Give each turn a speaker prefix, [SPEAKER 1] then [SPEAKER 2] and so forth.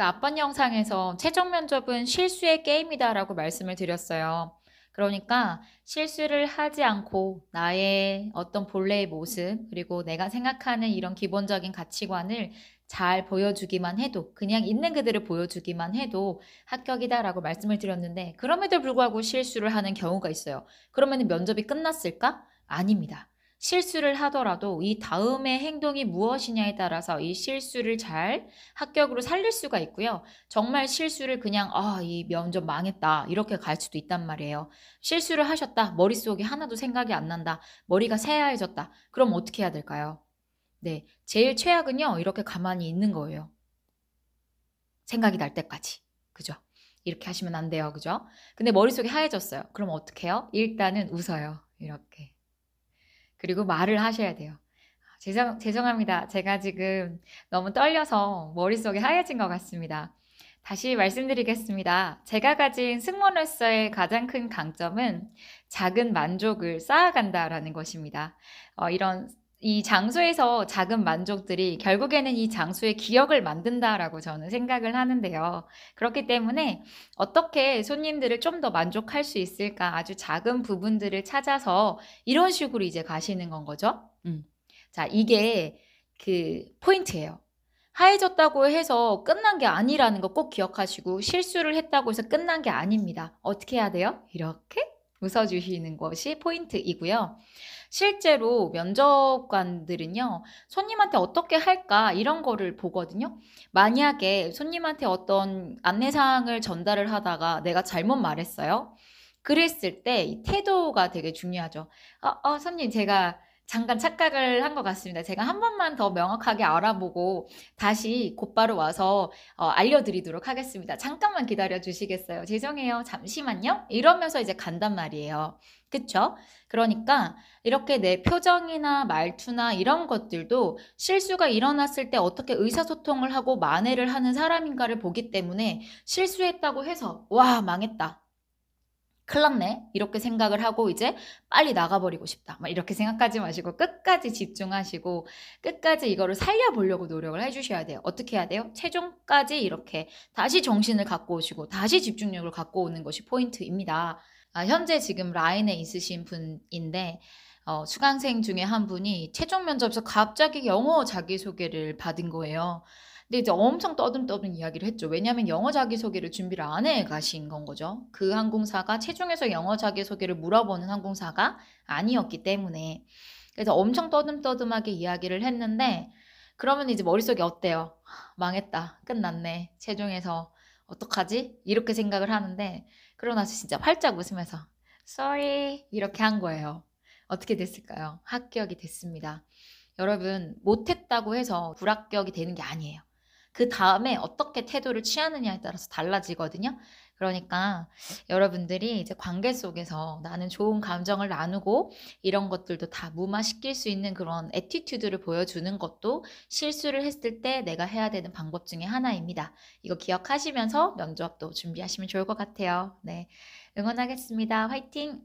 [SPEAKER 1] 앞번 영상에서 최종 면접은 실수의 게임이다라고 말씀을 드렸어요. 그러니까 실수를 하지 않고 나의 어떤 본래의 모습, 그리고 내가 생각하는 이런 기본적인 가치관을 잘 보여주기만 해도, 그냥 있는 그대로 보여주기만 해도 합격이다라고 말씀을 드렸는데, 그럼에도 불구하고 실수를 하는 경우가 있어요. 그러면 면접이 끝났을까? 아닙니다. 실수를 하더라도 이 다음의 행동이 무엇이냐에 따라서 이 실수를 잘 합격으로 살릴 수가 있고요. 정말 실수를 그냥 이 면접 망했다 이렇게 갈 수도 있단 말이에요. 실수를 하셨다. 머릿속에 하나도 생각이 안 난다. 머리가 새하얘졌다. 그럼 어떻게 해야 될까요? 네, 제일 최악은요. 이렇게 가만히 있는 거예요. 생각이 날 때까지. 그죠? 이렇게 하시면 안 돼요. 그죠? 근데 머릿속이 하얘졌어요. 그럼 어떻게 해요? 일단은 웃어요. 이렇게. 그리고 말을 하셔야 돼요. 죄송합니다. 제가 지금 너무 떨려서 머릿속이 하얘진 것 같습니다. 다시 말씀드리겠습니다. 제가 가진 승무원으로서의 가장 큰 강점은 작은 만족을 쌓아간다라는 것입니다. 이 장소에서 작은 만족들이 결국에는 이 장소의 기억을 만든다라고 저는 생각을 하는데요. 그렇기 때문에 어떻게 손님들을 좀 더 만족할 수 있을까? 아주 작은 부분들을 찾아서 이런 식으로 이제 가시는 건 거죠. 자, 이게 그 포인트예요. 하얘졌다고 해서 끝난 게 아니라는 거 꼭 기억하시고 실수를 했다고 해서 끝난 게 아닙니다. 어떻게 해야 돼요? 이렇게 웃어주시는 것이 포인트이고요. 실제로 면접관들은요, 손님한테 어떻게 할까 이런 거를 보거든요. 만약에 손님한테 어떤 안내사항을 전달을 하다가 내가 잘못 말했어요. 그랬을 때 이 태도가 되게 중요하죠. 손님, 제가 잠깐 착각을 한 것 같습니다. 제가 한 번만 더 명확하게 알아보고 다시 곧바로 와서 알려드리도록 하겠습니다. 잠깐만 기다려 주시겠어요? 죄송해요. 잠시만요. 이러면서 이제 간단 말이에요. 그쵸? 그러니까 이렇게 내 표정이나 말투나 이런 것들도 실수가 일어났을 때 어떻게 의사소통을 하고 만회를 하는 사람인가를 보기 때문에 실수했다고 해서 와, 망했다. 큰일 났네. 이렇게 생각을 하고 이제 빨리 나가버리고 싶다. 막 이렇게 생각하지 마시고 끝까지 집중하시고 끝까지 이거를 살려보려고 노력을 해주셔야 돼요. 어떻게 해야 돼요? 최종까지 이렇게 다시 정신을 갖고 오시고 다시 집중력을 갖고 오는 것이 포인트입니다. 현재 지금 라인에 있으신 분인데 수강생 중에 한 분이 최종 면접에서 갑자기 영어 자기소개를 받은 거예요. 근데 이제 엄청 떠듬떠듬 이야기를 했죠. 왜냐하면 영어 자기소개를 준비를 안 해 가신 건 거죠. 그 항공사가 최종에서 영어 자기소개를 물어보는 항공사가 아니었기 때문에. 그래서 엄청 떠듬떠듬하게 이야기를 했는데 그러면 이제 머릿속에 어때요? 망했다. 끝났네. 최종에서 어떡하지? 이렇게 생각을 하는데 그러고 나서 진짜 활짝 웃으면서 sorry 이렇게 한 거예요. 어떻게 됐을까요? 합격이 됐습니다. 여러분, 못했다고 해서 불합격이 되는 게 아니에요. 그 다음에 어떻게 태도를 취하느냐에 따라서 달라지거든요. 그러니까 여러분들이 이제 관계 속에서 나는 좋은 감정을 나누고 이런 것들도 다 무마시킬 수 있는 그런 애티튜드를 보여주는 것도 실수를 했을 때 내가 해야 되는 방법 중에 하나입니다. 이거 기억하시면서 면접도 준비하시면 좋을 것 같아요. 네. 응원하겠습니다. 화이팅!